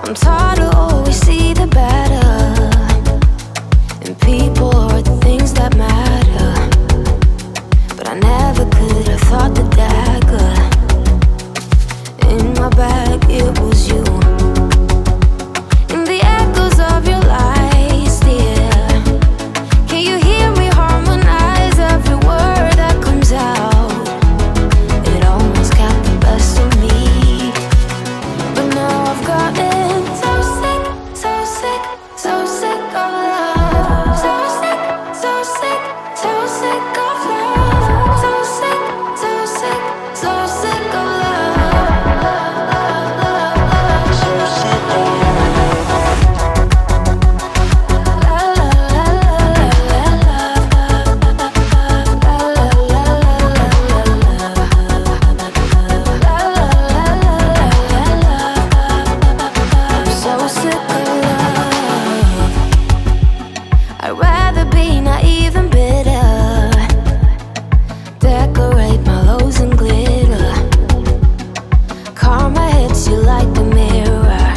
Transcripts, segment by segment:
I'm taught to always see the better in people or the things that matter, but I never could have thought the dagger in my bag, it was you. In the echoes of your lies, dear, can you hear me harmonize every word that comes out? It almost got the best of me, but now I've gotten so sick, so sick, so sick of love. So sick, so sick, so sick of love. So sick, so sick, so sick of love. So sick of love. So sick of love. I'd rather be naive and bitter, decorate my lows in glitter. Karma hits you like the mirror.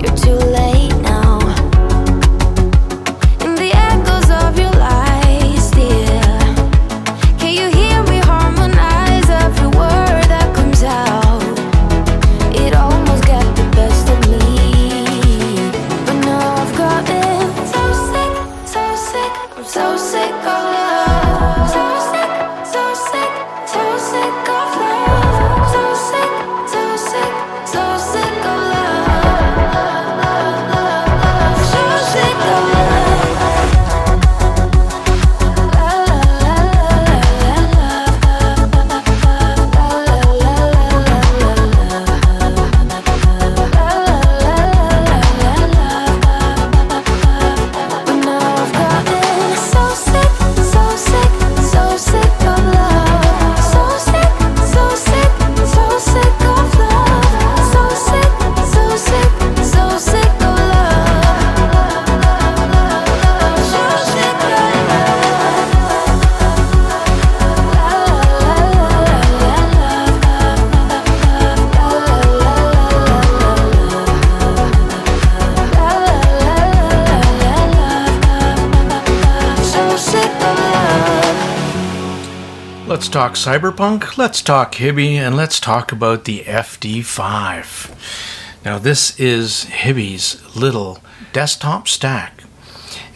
You're too late now. In the echoes of your lies, dear, can you hear me harmonize every word that comes out? It almost got the best of me, but now I've gotten so sick, so sick, I'm so sick of love. So sick, so sick, so sick of love. So sick, so sick, so sick of love. So sick of love. But now I've gotten so sick, so sick, so sick of love. So sick, so sick, so sick of love. So sick, so sick, so sick of love. So sick of so sick of love. Let's talk Cyberpunk, let's talk Hiby, and let's talk about the FD5. Now this is Hiby's little desktop stack,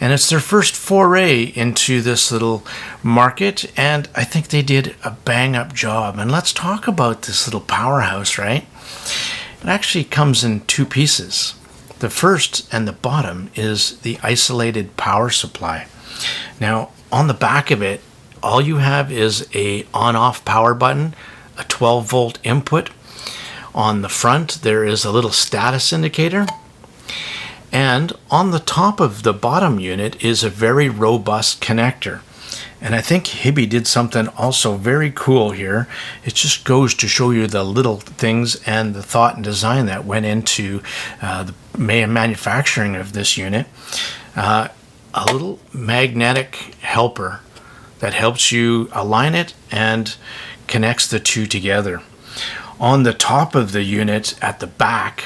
and it's their first foray into this little market, and I think they did a bang-up job. And let's talk about this little powerhouse, right? It actually comes in two pieces. The first and the bottom is the isolated power supply. Now, on the back of it, all you have is a on-off power button, a 12-volt input. On the front, there is a little status indicator. And on the top of the bottom unit is a very robust connector. And I think Hiby did something also very cool here. It just goes to show you the little things and the thought and design that went into the manufacturing of this unit. A little magnetic helper that helps you align it and connects the two together. On the top of the unit at the back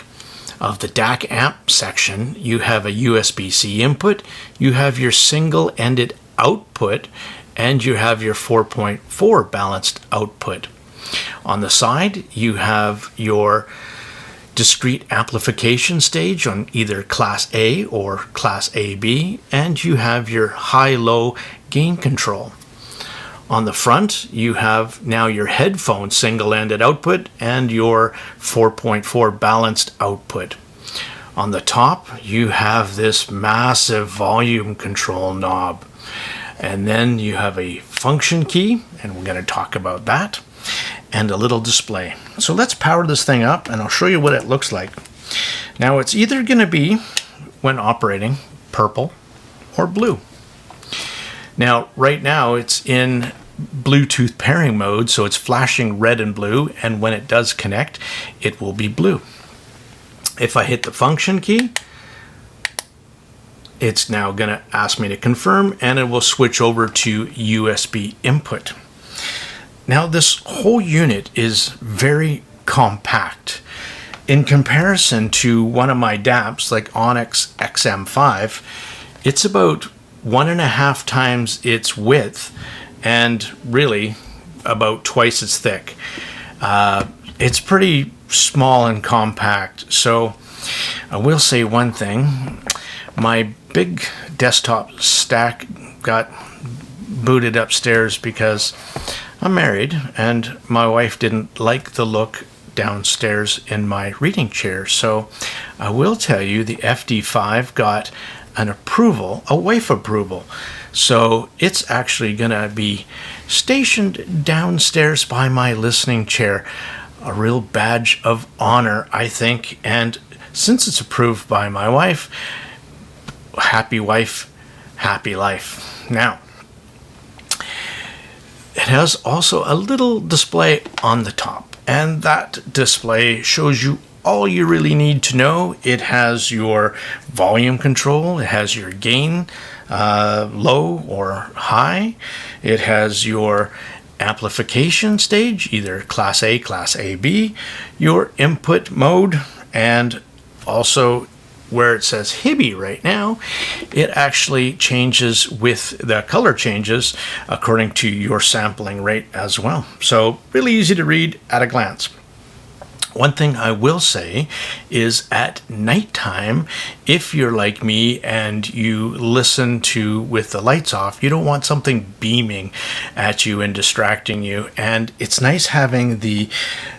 of the DAC amp section, you have a USB-C input, you have your single-ended output, and you have your 4.4 balanced output. On the side, you have your discrete amplification stage on either Class A or Class AB, and you have your high-low gain control. On the front, you have now your headphone single-ended output and your 4.4 balanced output. On the top, you have this massive volume control knob. And then you have a function key, and we're going to talk about that, and a little display. So let's power this thing up, and I'll show you what it looks like. Now, it's either going to be, when operating, purple or blue. Now, right now, it's in Bluetooth pairing mode, so it's flashing red and blue, and when it does connect, it will be blue. If I hit the function key, it's now going to ask me to confirm, and it will switch over to USB input. Now, this whole unit is very compact. In comparison to one of my DAPs, like Onyx XM5, it's about 1.5 times its width and really about twice as thick. It's pretty small and compact. So I will say one thing. My big desktop stack got booted upstairs because I'm married and my wife didn't like the look downstairs in my reading chair. So I will tell you the FD5 got an approval, a wife approval. So it's actually going to be stationed downstairs by my listening chair. A real badge of honor, I think. And since it's approved by my wife, happy wife, happy life. Now, it has also a little display on the top, and that display shows you all you really need to know. It has your volume control, it has your gain, low or high, it has your amplification stage, either Class A, Class AB, your input mode, and also where it says Hiby right now, it actually changes with the color changes according to your sampling rate as well. So really easy to read at a glance. One thing I will say is at nighttime, if you're like me and you listen to with the lights off, you don't want something beaming at you and distracting you. And it's nice having the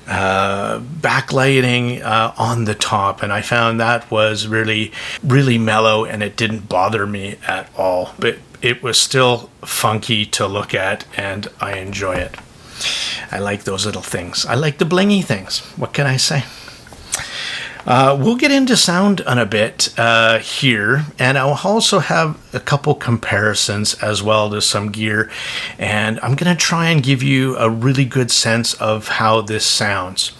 backlighting on the top. And I found that was really, really mellow and it didn't bother me at all. But it was still funky to look at and I enjoy it. I like those little things. I like the blingy things. What can I say? We'll get into sound in a bit here, and I'll also have a couple comparisons as well to some gear, and I'm going to try and give you a really good sense of how this sounds.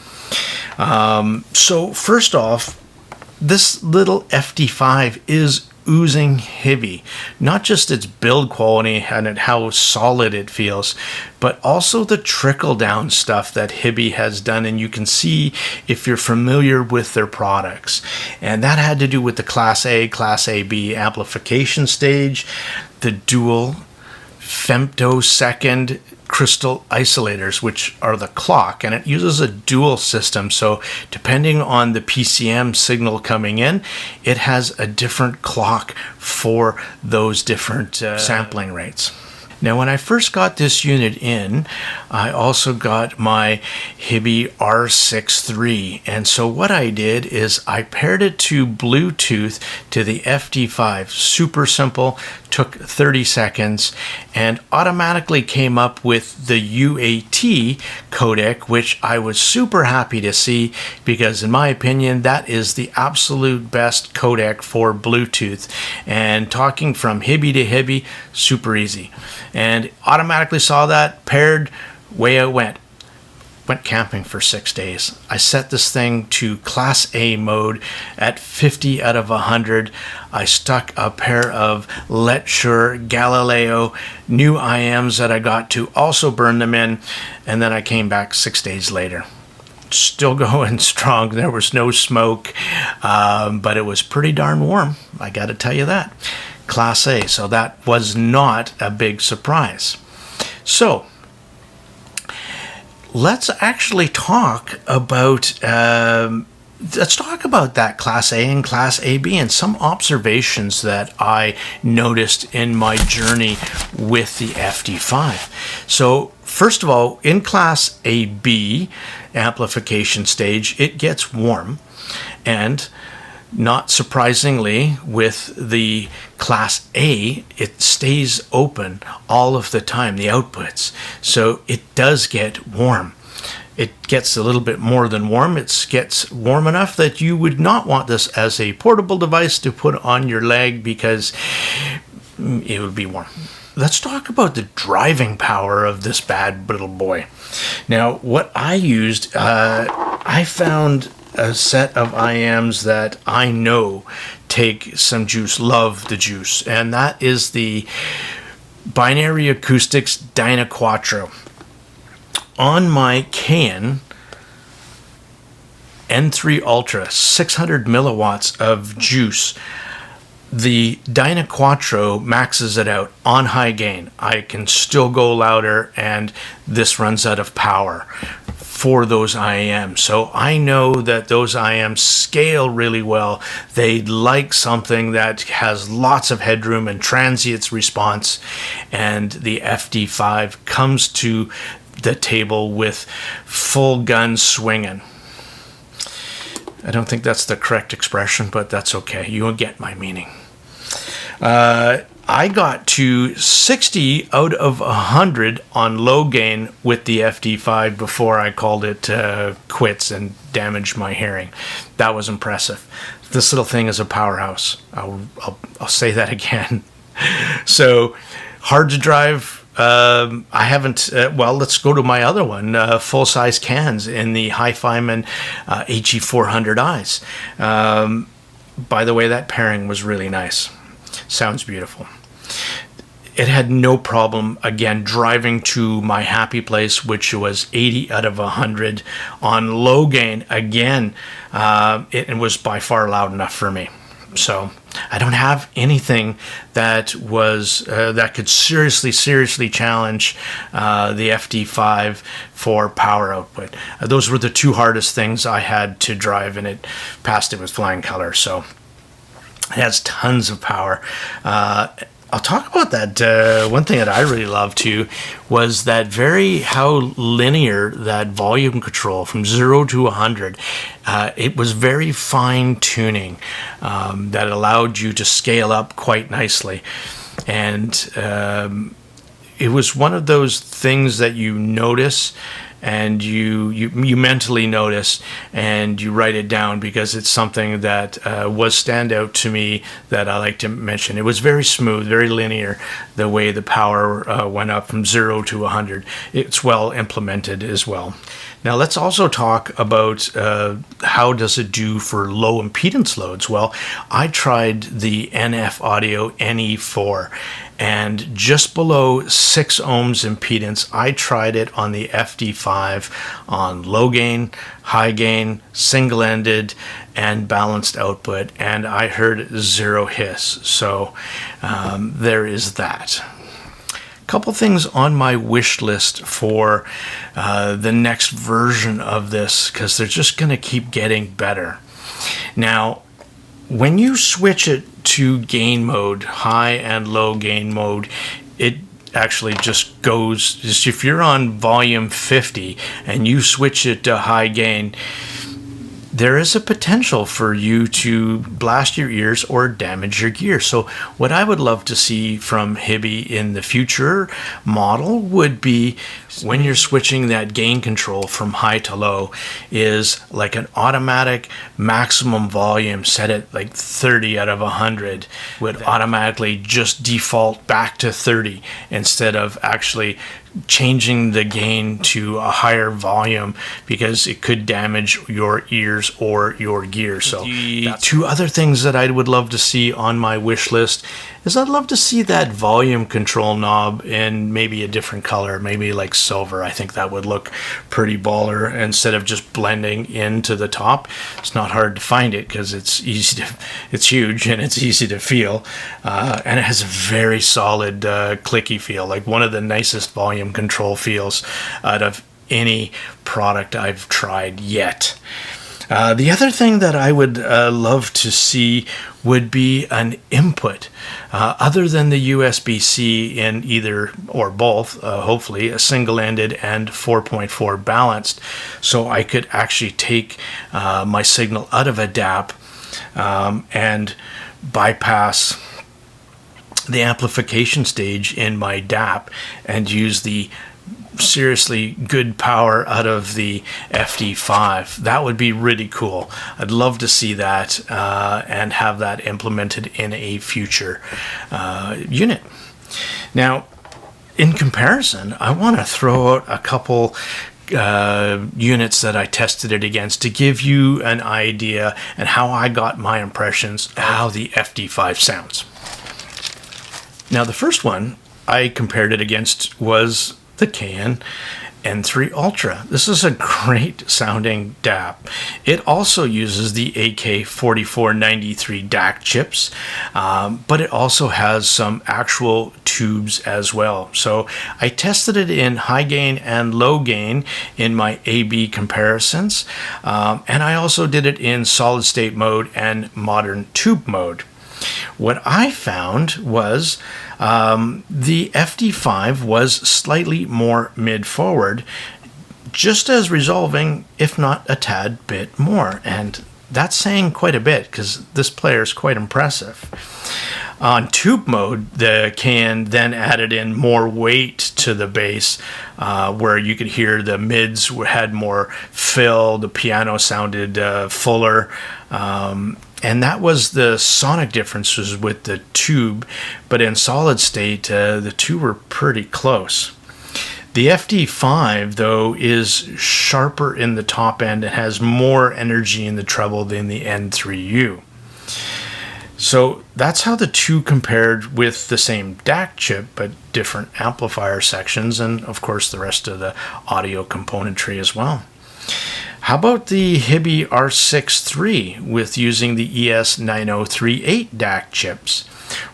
So first off, this little FD5 is oozing Hiby. Not just its build quality and how solid it feels, but also the trickle down stuff that Hiby has done, and you can see if you're familiar with their products. And that had to do with the Class A, Class AB amplification stage, the dual femtosecond crystal isolators, which are the clock, and it uses a dual system. So depending on the PCM signal coming in, it has a different clock for those different sampling rates. Now, when I first got this unit in, I also got my Hiby R63. And so what I did is I paired it to Bluetooth to the FD5. Super simple, took 30 seconds, and automatically came up with the UAT codec, which I was super happy to see because in my opinion, that is the absolute best codec for Bluetooth. And talking from Hiby to Hiby, super easy. And automatically saw that, paired, way I went. Went camping for 6 days. I set this thing to Class A mode at 50 out of 100. I stuck a pair of Let Sure Galileo new IMs that I got to also burn them in, and then I came back 6 days later. Still going strong. There was no smoke, but it was pretty darn warm. I got to tell you that. Class A, so that was not a big surprise. So let's actually talk about that Class A and Class AB and some observations that I noticed in my journey with the FD5. So first of all, in Class AB amplification stage, it gets warm, and not surprisingly, with the Class A, it stays open all of the time, the outputs. So it does get warm. It gets a little bit more than warm. It gets warm enough that you would not want this as a portable device to put on your leg because it would be warm. Let's talk about the driving power of this bad little boy. Now, what I used, I found a set of IMs that I know take some juice, love the juice, and that is the Binary Acoustics Dyna Quattro. On my CAYIN N3 Ultra, 600 milliwatts of juice. The Dyna Quattro maxes it out on high gain. I can still go louder, and this runs out of power for those IAMs. So I know that those IAMs scale really well. They like something that has lots of headroom and transients response, and the FD5 comes to the table with full gun swinging. I don't think that's the correct expression, but that's okay. You'll get my meaning. I got to 60 out of 100 on low gain with the FD5 before I called it quits and damaged my hearing. That was impressive. This little thing is a powerhouse. I'll say that again. So, hard to drive. I haven't, let's go to my other one, full-size cans in the Hi-Fiman HE400Is. By the way, that pairing was really nice. Sounds beautiful. It had no problem, again, driving to my happy place, which was 80 out of 100 on low gain. Again, it was by far loud enough for me. So I don't have anything that was that could seriously challenge the FD5 for power output. Those were the two hardest things I had to drive, and it passed it with flying colors. So it has tons of power. I'll talk about that. One thing that I really loved too was that how linear that volume control from 0 to 100. It was very fine tuning that allowed you to scale up quite nicely. And it was one of those things that you notice and you mentally notice and you write it down, because it's something that was stand out to me that I like to mention. It was very smooth, very linear, the way the power went up from 0 to 100. It's well implemented as well. Now let's also talk about how does it do for low impedance loads. Well, I tried the NF Audio NE4, and just below 6 ohms impedance. I tried it on the FD5 on low gain, high gain, single-ended, and balanced output, and I heard 0 hiss. So there is that. Couple things on my wish list for the next version of this, because they're just going to keep getting better. Now, when you switch it to gain mode, high and low gain mode, it actually just goes, if you're on volume 50 and you switch it to high gain, there is a potential for you to blast your ears or damage your gear. So what I would love to see from Hiby in the future model would be, when you're switching that gain control from high to low, is like an automatic maximum volume set at like 30 out of 100 would automatically just default back to 30 instead of actually changing the gain to a higher volume, because it could damage your ears or your gear. So the two other things that I would love to see on my wish list is I'd love to see that volume control knob in maybe a different color, maybe like silver. I think that would look pretty baller instead of just blending into the top. It's not hard to find it because it's huge and it's easy to feel, and it has a very solid clicky feel, like one of the nicest volume control feels out of any product I've tried yet. The other thing that I would love to see would be an input other than the USB-C in either or both, hopefully a single-ended and 4.4 balanced, so I could actually take my signal out of a DAP and bypass the amplification stage in my DAP and use the seriously good power out of the FD5. That would be really cool. I'd love to see that and have that implemented in a future unit. Now, in comparison, I want to throw out a couple units that I tested it against to give you an idea and how I got my impressions of how the FD5 sounds. Now, the first one I compared it against was the CAYIN N3 Ultra. This is a great sounding DAP. It also uses the AK4493 DAC chips, but it also has some actual tubes as well. So I tested it in high gain and low gain in my A/B comparisons, and I also did it in solid state mode and modern tube mode. What I found was the FD5 was slightly more mid-forward, just as resolving, if not a tad bit more. And that's saying quite a bit, because this player is quite impressive. On tube mode, the CAYIN then added in more weight to the bass, where you could hear the mids had more fill, the piano sounded fuller, and that was the sonic differences with the tube, but in solid state, the two were pretty close. The FD5, though, is sharper in the top end and has more energy in the treble than the N3U. So that's how the two compared with the same DAC chip, but different amplifier sections, and of course the rest of the audio componentry as well. How about the Hiby R6 III with using the ES9038 DAC chips?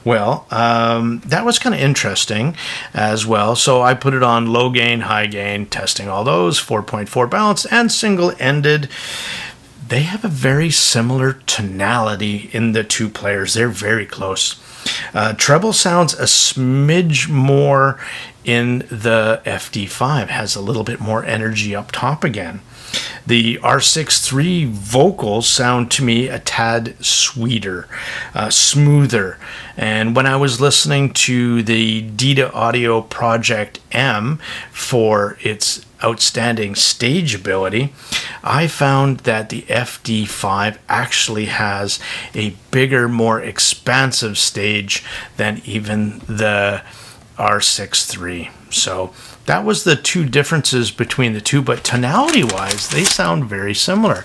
Well, that was kind of interesting as well. So I put it on low gain, high gain, testing all those, 4.4 balance and single-ended. They have a very similar tonality in the two players. They're very close. Treble sounds a smidge more in the FD5, has a little bit more energy up top again. The R6 III vocals sound to me a tad sweeter, smoother. And when I was listening to the Dita Audio Project M for its outstanding stage ability, I found that the FD5 actually has a bigger, more expansive stage than even the R6 III. So that was the two differences between the two, but tonality-wise, they sound very similar.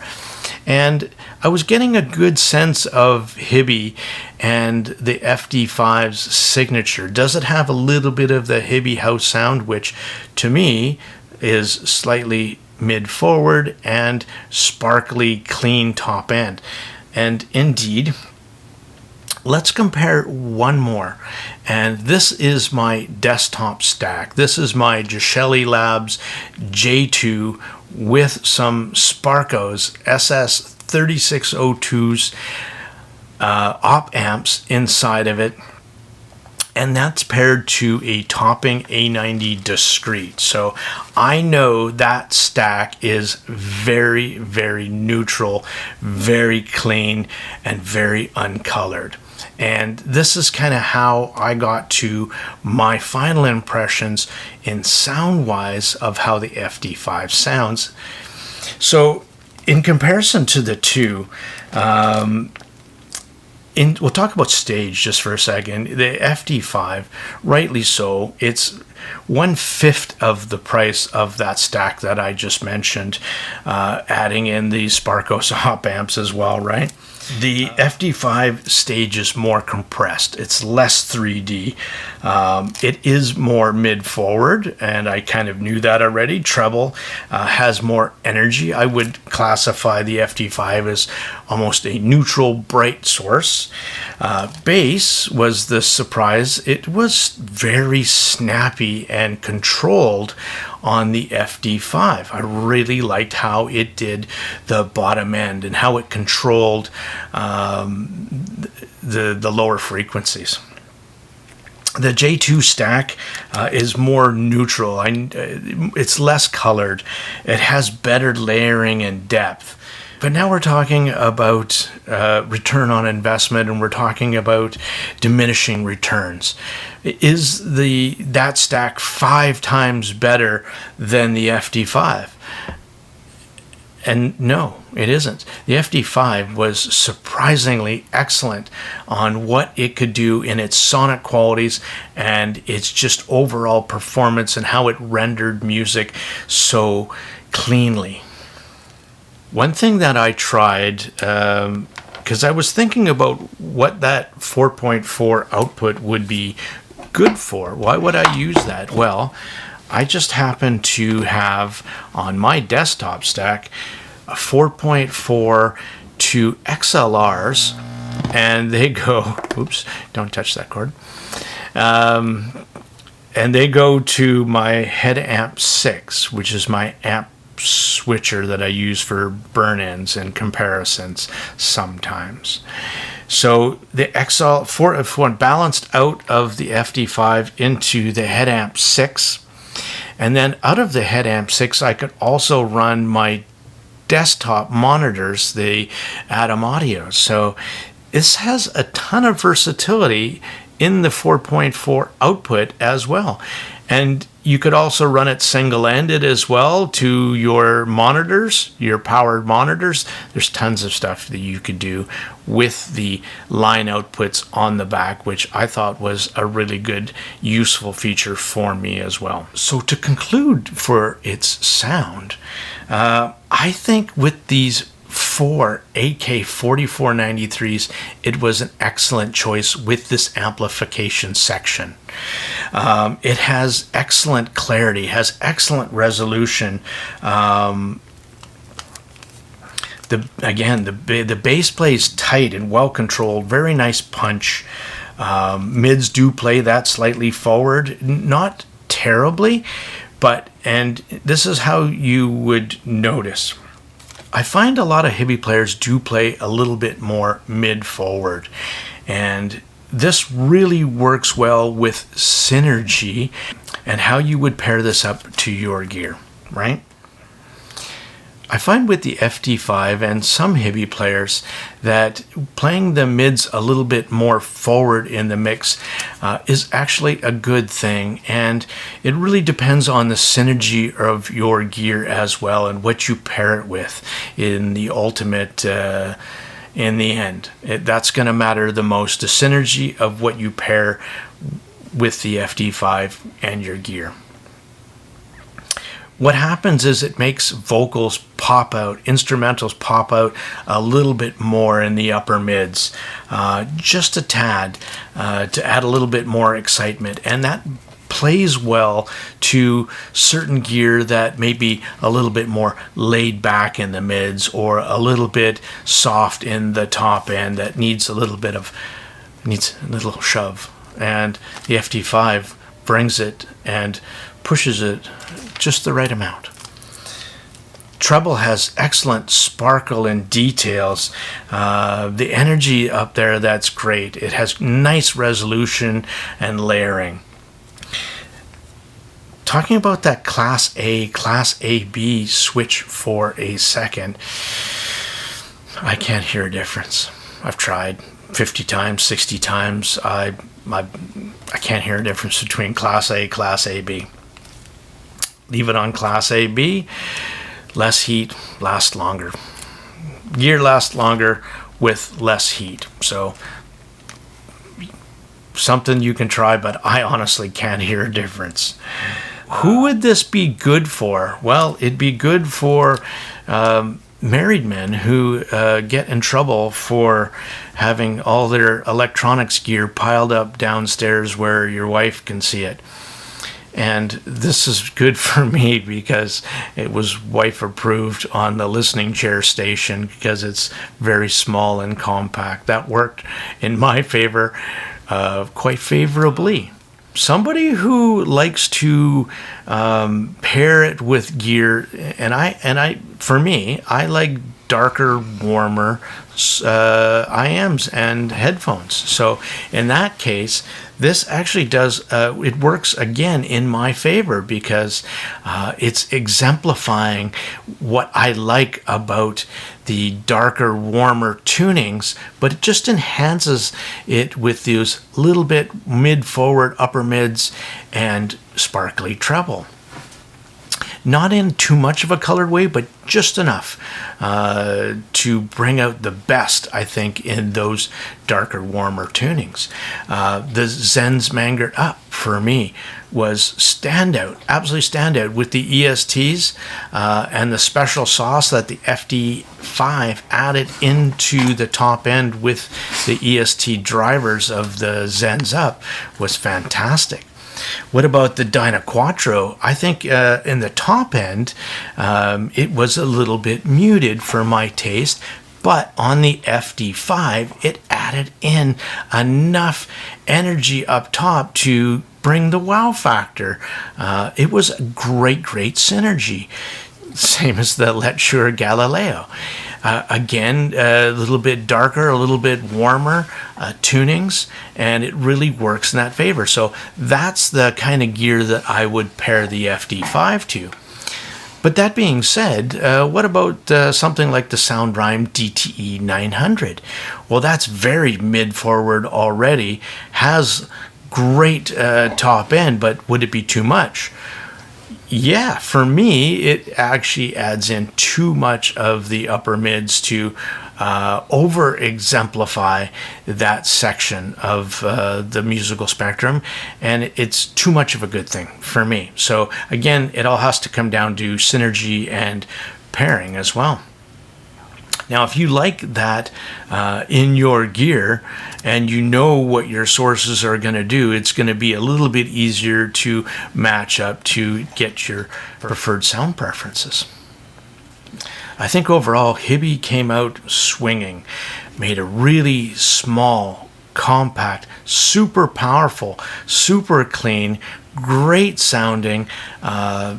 And I was getting a good sense of Hiby and the FD5's signature. Does it have a little bit of the Hiby House sound, which to me is slightly mid-forward and sparkly, clean top end? And indeed, let's compare one more. And this is my desktop stack. This is my Gishelli Labs J2 with some Sparkos SS3602s op amps inside of it. And that's paired to a topping A90 discrete. So I know that stack is very, very neutral, very clean, and very uncolored. And this is kind of how I got to my final impressions in sound-wise of how the FD5 sounds. So in comparison to the two, we'll talk about stage just for a second. The FD5, rightly so, it's 1/5 of the price of that stack that I just mentioned, adding in the Sparkos op amps as well, right? The FD5 stage is more compressed. It's less 3D. It is more mid-forward, and I kind of knew that already. Treble has more energy. I would classify the FD5 as almost a neutral, bright source. Bass was the surprise. It was very snappy and controlled on the FD5. I really liked how it did the bottom end and how it controlled the lower frequencies. The J2 stack is more neutral. It's less colored. It has better layering and depth. But now we're talking about return on investment, and we're talking about diminishing returns. Is that stack 5 times better than the FD5? And no, it isn't. The FD5 was surprisingly excellent on what it could do in its sonic qualities and its just overall performance and how it rendered music so cleanly. One thing that I tried, because I was thinking about what that 4.4 output would be good for. Why would I use that? Well, I just happen to have on my desktop stack a 4.4 to XLRs, and they go, oops, don't touch that cord. And they go to my head amp 6, which is my amp switcher that I use for burn-ins and comparisons sometimes. So the XL4 balanced out of the FD5 into the head amp 6, and then out of the head amp 6 I could also run my desktop monitors, the Atom Audio. So this has a ton of versatility in the 4.4 output as well. And you could also run it single-ended as well to your monitors, your powered monitors. There's tons of stuff that you could do with the line outputs on the back, which I thought was a really good, useful feature for me as well. So to conclude for its sound, I think with these 4 AK4493s, it was an excellent choice with this amplification section. It has excellent clarity, has excellent resolution. The bass plays tight and well controlled, very nice punch. Mids do play that slightly forward, not terribly, and this is how you would notice. I find a lot of Hiby players do play a little bit more mid-forward, and this really works well with synergy and how you would pair this up to your gear, right? I find with the FD5 and some Hiby players that playing the mids a little bit more forward in the mix is actually a good thing, and it really depends on the synergy of your gear as well and what you pair it with in the ultimate in the end. That's going to matter the most, the synergy of what you pair with the FD5 and your gear. What happens is it makes vocals pop out, instrumentals pop out a little bit more in the upper mids, just a tad, to add a little bit more excitement. And that plays well to certain gear that may be a little bit more laid back in the mids or a little bit soft in the top end that needs a little shove. And the FD5 brings it and pushes it just the right amount. Treble has excellent sparkle and details. The energy up there, that's great. It has nice resolution and layering. Talking about that Class A, Class AB switch for a second, I can't hear a difference. I've tried 50 times, 60 times. I can't hear a difference between Class A, Class AB. Leave it on Class AB, less heat, lasts longer. Gear lasts longer with less heat. So something you can try, but I honestly can't hear a difference. Who would this be good for? Well, it'd be good for married men who get in trouble for having all their electronics gear piled up downstairs where your wife can see it. And this is good for me because it was wife approved on the listening chair station because it's very small and compact. That worked in my favor quite favorably. Somebody who likes to pair it with gear, for me, I like darker, warmer IMs and headphones. So in that case, this actually does, it works again in my favor because it's exemplifying what I like about the darker, warmer tunings, but it just enhances it with those little bit mid-forward, upper mids, and sparkly treble. Not in too much of a colored way, but just enough to bring out the best, I think, in those darker, warmer tunings. The Zen's Mangert Up, for me, was standout, absolutely standout, with the ESTs and the special sauce that the FD5 added into the top end with the EST drivers of the Zen's Up was fantastic. What about the Dyna Quattro? I think in the top end, it was a little bit muted for my taste, but on the FD5, it added in enough energy up top to bring the wow factor. It was a great synergy. Same as the Let's Sure Galileo. Again, a little bit darker, a little bit warmer tunings, and it really works in that favor. So that's the kind of gear that I would pair the FD5 to. But that being said, what about something like the SoundRhyme DTE 900? Well, that's very mid-forward already, has great top end, but would it be too much? Yeah, for me, it actually adds in too much of the upper mids to over-exemplify that section of the musical spectrum, and it's too much of a good thing for me. So again, it all has to come down to synergy and pairing as well. Now, if you like that in your gear and you know what your sources are going to do, it's going to be a little bit easier to match up to get your preferred sound preferences. I think overall, Hiby came out swinging, made a really small, compact, super powerful, super clean, great sounding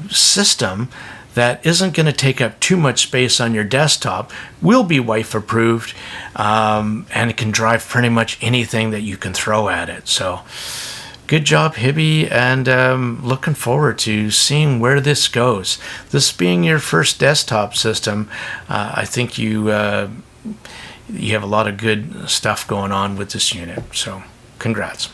system that isn't going to take up too much space on your desktop, will be wife approved, and it can drive pretty much anything that you can throw at it. So good job, Hiby, and looking forward to seeing where this goes. This being your first desktop system, I think you have a lot of good stuff going on with this unit. So congrats.